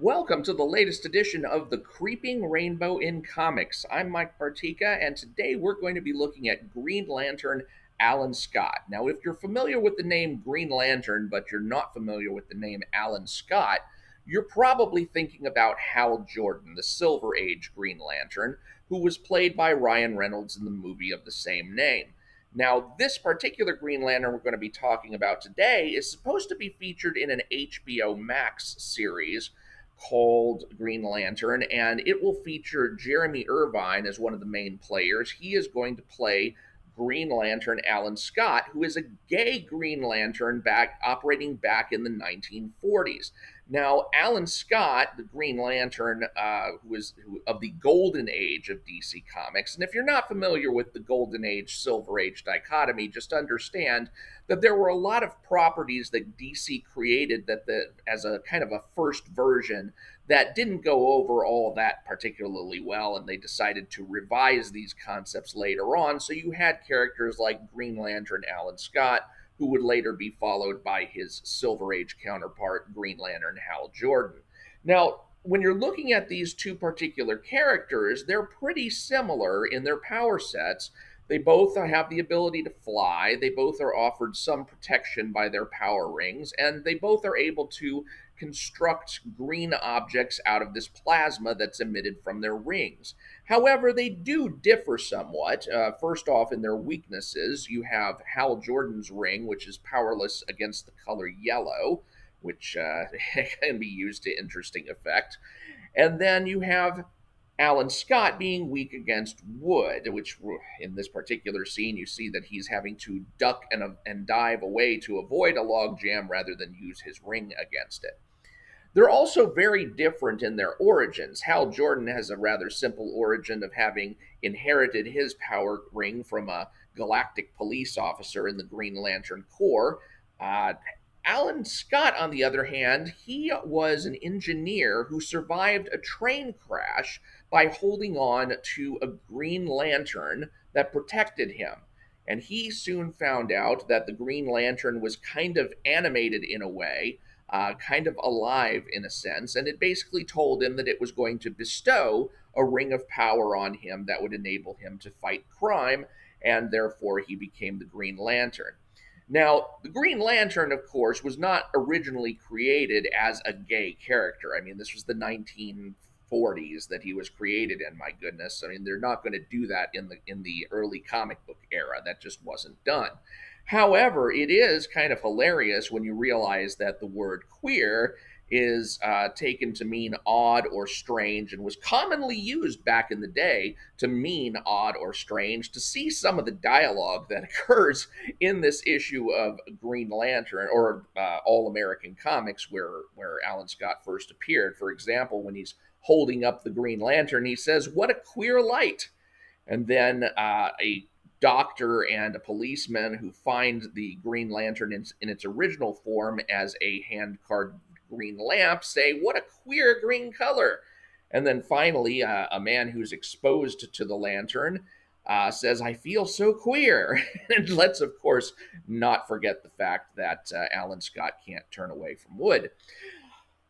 Welcome to the latest edition of the Creeping Rainbow in Comics. I'm Mike Partika, and today we're going to be looking at Green Lantern Alan Scott. Now, if you're familiar with the name Green Lantern, but you're not familiar with the name Alan Scott, you're probably thinking about Hal Jordan, the Silver Age Green Lantern, who was played by Ryan Reynolds in the movie of the same name. Now, this particular Green Lantern we're going to be talking about today is supposed to be featured in an HBO Max series called Green Lantern, and it will feature Jeremy Irvine as one of the main players. He is going to play Green Lantern Alan Scott, who is a gay Green Lantern operating back in the 1940s. Now, Alan Scott, the Green Lantern, of the golden age of DC Comics, and if you're not familiar with the golden age, silver age dichotomy, just understand that there were a lot of properties that DC created as a kind of a first version that didn't go over all that particularly well, and they decided to revise these concepts later on. So you had characters like Green Lantern Alan Scott, who would later be followed by his Silver Age counterpart, Green Lantern Hal Jordan. Now, when you're looking at these two particular characters, they're pretty similar in their power sets. They both have the ability to fly, they both are offered some protection by their power rings, and they both are able to construct green objects out of this plasma that's emitted from their rings. However, they do differ somewhat. First off, in their weaknesses, you have Hal Jordan's ring, which is powerless against the color yellow, which can be used to interesting effect. And then you have Alan Scott being weak against wood, which in this particular scene you see that he's having to duck and dive away to avoid a log jam rather than use his ring against it. They're also very different in their origins. Hal Jordan has a rather simple origin of having inherited his power ring from a galactic police officer in the Green Lantern Corps. Uh, Alan Scott, on the other hand, he was an engineer who survived a train crash by holding on to a green lantern that protected him. And he soon found out that the Green Lantern was kind of animated in a way, kind of alive in a sense, and it basically told him that it was going to bestow a ring of power on him that would enable him to fight crime, and therefore he became the Green Lantern. Now, the Green Lantern, of course, was not originally created as a gay character. I mean, this was the 1940s that he was created in. My goodness, I mean, they're not going to do that in the early comic book era. That just wasn't done. However, it is kind of hilarious when you realize that the word queer is taken to mean odd or strange and was commonly used back in the day to mean odd or strange. To see some of the dialogue that occurs in this issue of Green Lantern or All American Comics, where Alan Scott first appeared, for example, when he's holding up the Green Lantern, he says, "What a queer light." And then a doctor and a policeman who find the Green Lantern in its original form as a hand carved green lamp say, "What a queer green color." And then finally, a man who's exposed to the lantern says, "I feel so queer." And let's, of course, not forget the fact that Alan Scott can't turn away from wood.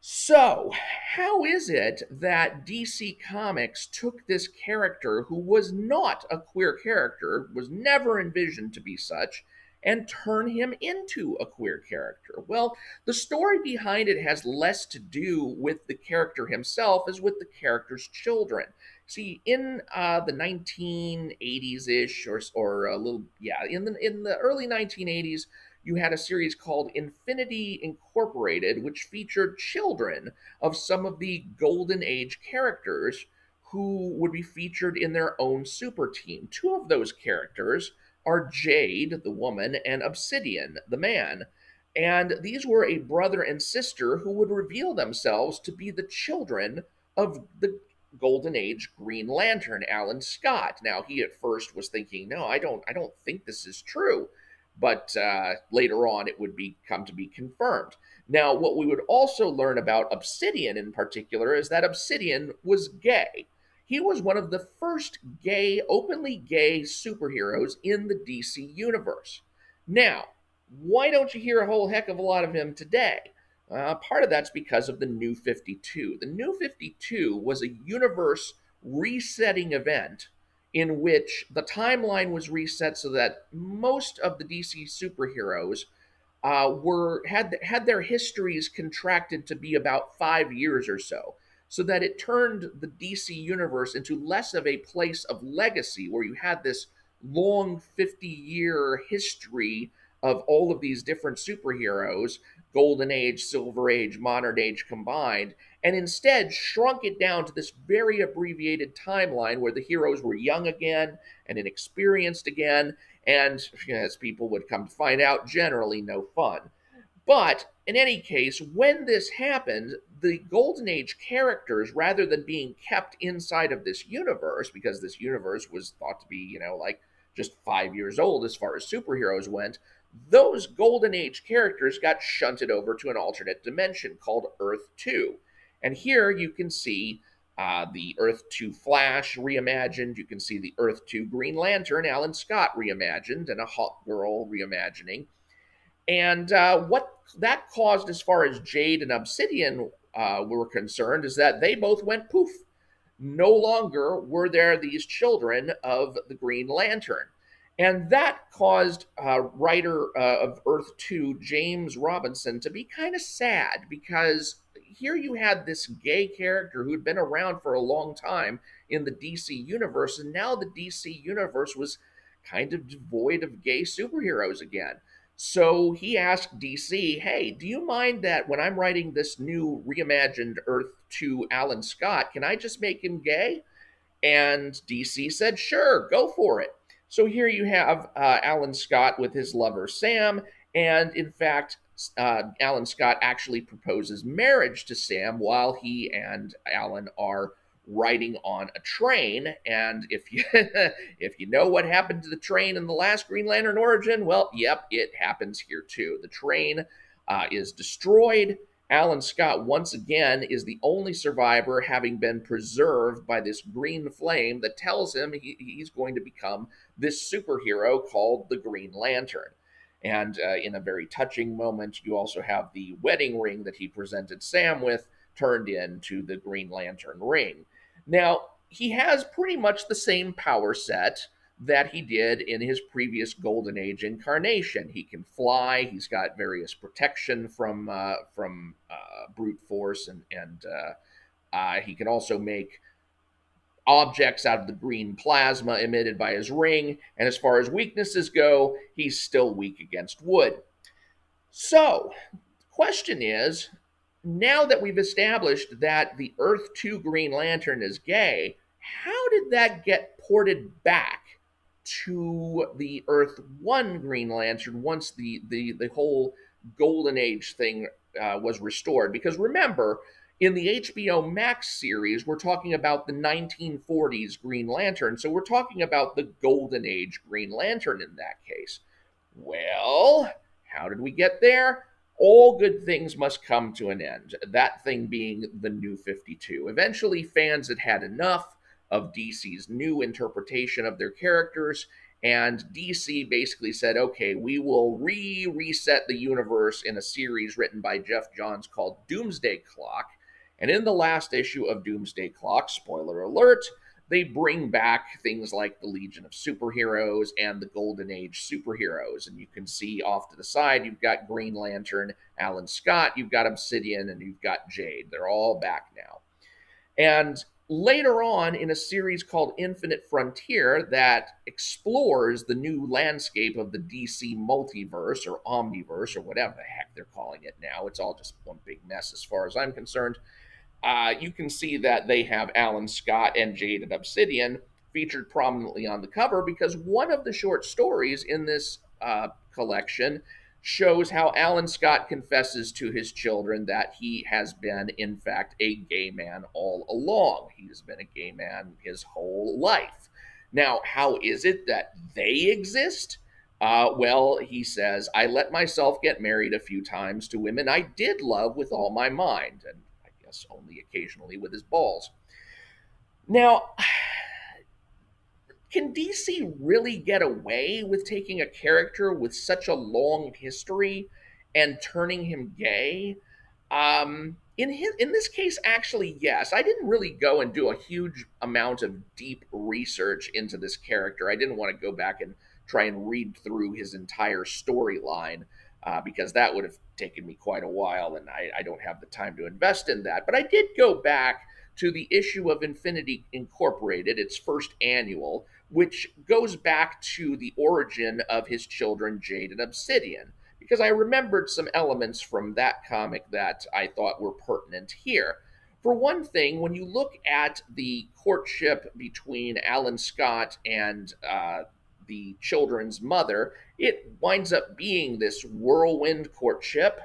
So, how is it that DC Comics took this character who was not a queer character, was never envisioned to be such, and turn him into a queer character? Well, the story behind it has less to do with the character himself as with the character's children. See, in the 1980s ish, or a little, yeah, in the early 1980s, you had a series called Infinity Incorporated, which featured children of some of the Golden Age characters who would be featured in their own super team. Two of those characters are Jade, the woman, and Obsidian, the man. And these were a brother and sister who would reveal themselves to be the children of the Golden Age Green Lantern, Alan Scott. Now, he at first was thinking, "No, I don't think this is true." But later on it would come to be confirmed. Now, what we would also learn about Obsidian in particular is that Obsidian was gay. He was one of the first openly gay superheroes in the DC universe. Now, why don't you hear a whole heck of a lot of him today? Part of that's because of the New 52. The New 52 was a universe resetting event in which the timeline was reset so that most of the DC superheroes were had their histories contracted to be about 5 years or so, so that it turned the DC universe into less of a place of legacy, where you had this long 50-year history of all of these different superheroes, Golden Age, Silver Age, Modern Age combined, and instead shrunk it down to this very abbreviated timeline where the heroes were young again and inexperienced again, and as people would come to find out, generally no fun. But in any case, when this happened, the Golden Age characters, rather than being kept inside of this universe, because this universe was thought to be, like just 5 years old as far as superheroes went, those Golden Age characters got shunted over to an alternate dimension called Earth 2. And here you can see the Earth 2 Flash reimagined. You can see the Earth 2 Green Lantern, Alan Scott reimagined, and a Hawk Girl reimagining. And what that caused, as far as Jade and Obsidian were concerned, is that they both went poof. No longer were there these children of the Green Lantern. And that caused writer of Earth 2, James Robinson, to be kind of sad, because here you had this gay character who had been around for a long time in the DC universe, and now the DC universe was kind of devoid of gay superheroes again. So he asked DC, hey, do you mind that when I'm writing this new reimagined Earth 2 Alan Scott, can I just make him gay? And DC said, sure, go for it. So here you have Alan Scott with his lover Sam, and in fact, Alan Scott actually proposes marriage to Sam while he and Alan are riding on a train. And if you if you know what happened to the train in the last Green Lantern origin, well, yep, it happens here too. The train is destroyed. Alan Scott, once again, is the only survivor, having been preserved by this green flame that tells him he's going to become this superhero called the Green Lantern. And in a very touching moment, you also have the wedding ring that he presented Sam with turned into the Green Lantern ring. Now, he has pretty much the same power set that he did in his previous Golden Age incarnation. He can fly. He's got various protection from brute force, and he can also make objects out of the green plasma emitted by his ring. And as far as weaknesses go, he's still weak against wood. So, the question is, now that we've established that the Earth 2 Green Lantern is gay, how did that get ported back to the Earth 1 Green Lantern once the whole Golden Age thing was restored? Because remember, in the HBO Max series, we're talking about the 1940s Green Lantern, so we're talking about the Golden Age Green Lantern in that case. Well, how did we get there? All good things must come to an end. That thing being the New 52. Eventually, fans had had enough of DC's new interpretation of their characters, and DC basically said, okay, we will reset the universe in a series written by Jeff Johns called Doomsday Clock. And in the last issue of Doomsday Clock, spoiler alert, they bring back things like the Legion of Superheroes and the Golden Age superheroes. And you can see off to the side, you've got Green Lantern, Alan Scott, you've got Obsidian, and you've got Jade. They're all back now. And later on, in a series called Infinite Frontier that explores the new landscape of the DC multiverse or omniverse or whatever the heck they're calling it now, it's all just one big mess as far as I'm concerned. You can see that they have Alan Scott and Jade and Obsidian featured prominently on the cover, because one of the short stories in this collection shows how Alan Scott confesses to his children that he has been, in fact, a gay man all along. He's been a gay man his whole life. Now, how is it that they exist? Well, he says, I let myself get married a few times to women I did love with all my mind, and I guess only occasionally with his balls. Now, can DC really get away with taking a character with such a long history and turning him gay? In this case, actually, yes. I didn't really go and do a huge amount of deep research into this character. I didn't want to go back and try and read through his entire storyline because that would have taken me quite a while, and I don't have the time to invest in that. But I did go back to the issue of Infinity Incorporated, its first annual, which goes back to the origin of his children, Jade and Obsidian, because I remembered some elements from that comic that I thought were pertinent here. For one thing, when you look at the courtship between Alan Scott and the children's mother, it winds up being this whirlwind courtship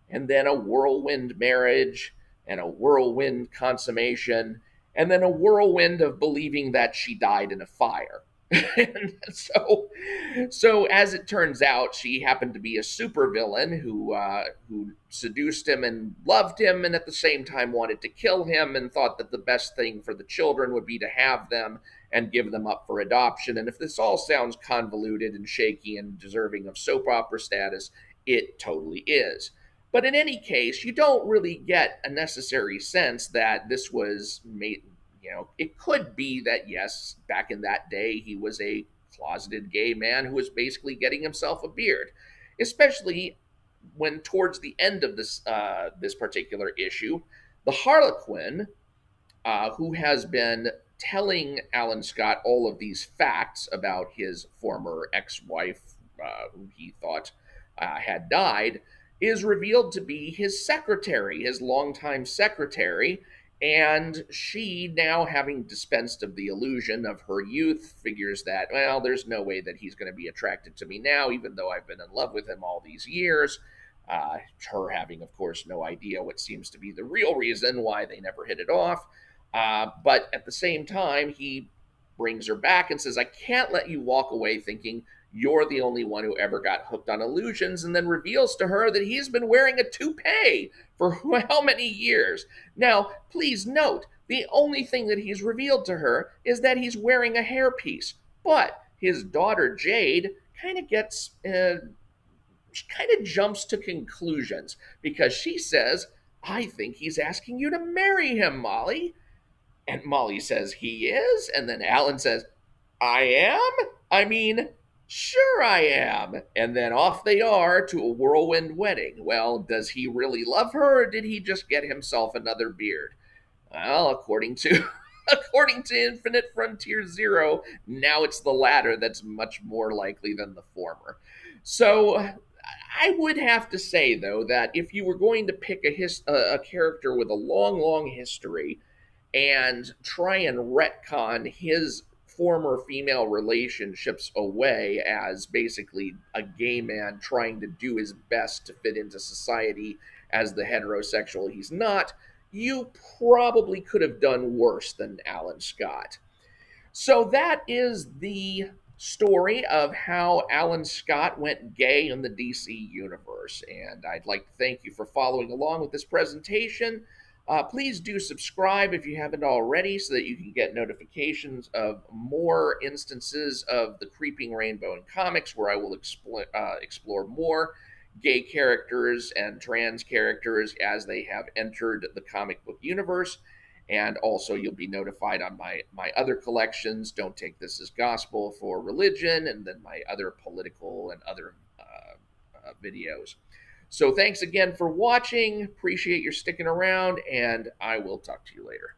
and then a whirlwind marriage and a whirlwind consummation and then a whirlwind of believing that she died in a fire. And so as it turns out, she happened to be a supervillain who seduced him and loved him, and at the same time wanted to kill him, and thought that the best thing for the children would be to have them and give them up for adoption. And if this all sounds convoluted and shaky and deserving of soap opera status, it totally is. But in any case, you don't really get a necessary sense that this was made. It could be that, yes, back in that day, he was a closeted gay man who was basically getting himself a beard, especially when towards the end of this particular issue, the Harlequin, who has been telling Alan Scott all of these facts about his former ex-wife, who he thought had died, is revealed to be his secretary, his longtime secretary. And she, now having dispensed of the illusion of her youth, figures that, well, there's no way that he's going to be attracted to me now, even though I've been in love with him all these years. Her having, of course, no idea what seems to be the real reason why they never hit it off. But at the same time, he brings her back and says, I can't let you walk away thinking you're the only one who ever got hooked on illusions, and then reveals to her that he's been wearing a toupee for how many years. Now, please note, the only thing that he's revealed to her is that he's wearing a hairpiece. But his daughter, Jade, kind of gets, she kind of jumps to conclusions because she says, I think he's asking you to marry him, Molly. And Molly says, he is? And then Alan says, I am? I mean, sure I am. And then off they are to a whirlwind wedding. Well, does he really love her, or did he just get himself another beard? Well, according to according to Infinite Frontier Zero, now it's the latter that's much more likely than the former. So I would have to say, though, that if you were going to pick a character with a long, long history and try and retcon his former female relationships away as basically a gay man trying to do his best to fit into society as the heterosexual he's not, you probably could have done worse than Alan Scott. So that is the story of how Alan Scott went gay in the DC universe. And I'd like to thank you for following along with this presentation. Please do subscribe if you haven't already so that you can get notifications of more instances of the Creeping Rainbow in comics, where I will explore more gay characters and trans characters as they have entered the comic book universe. And also, you'll be notified on my other collections. Don't take this as gospel for religion, and then my other political and other videos. So thanks again for watching. Appreciate your sticking around, and I will talk to you later.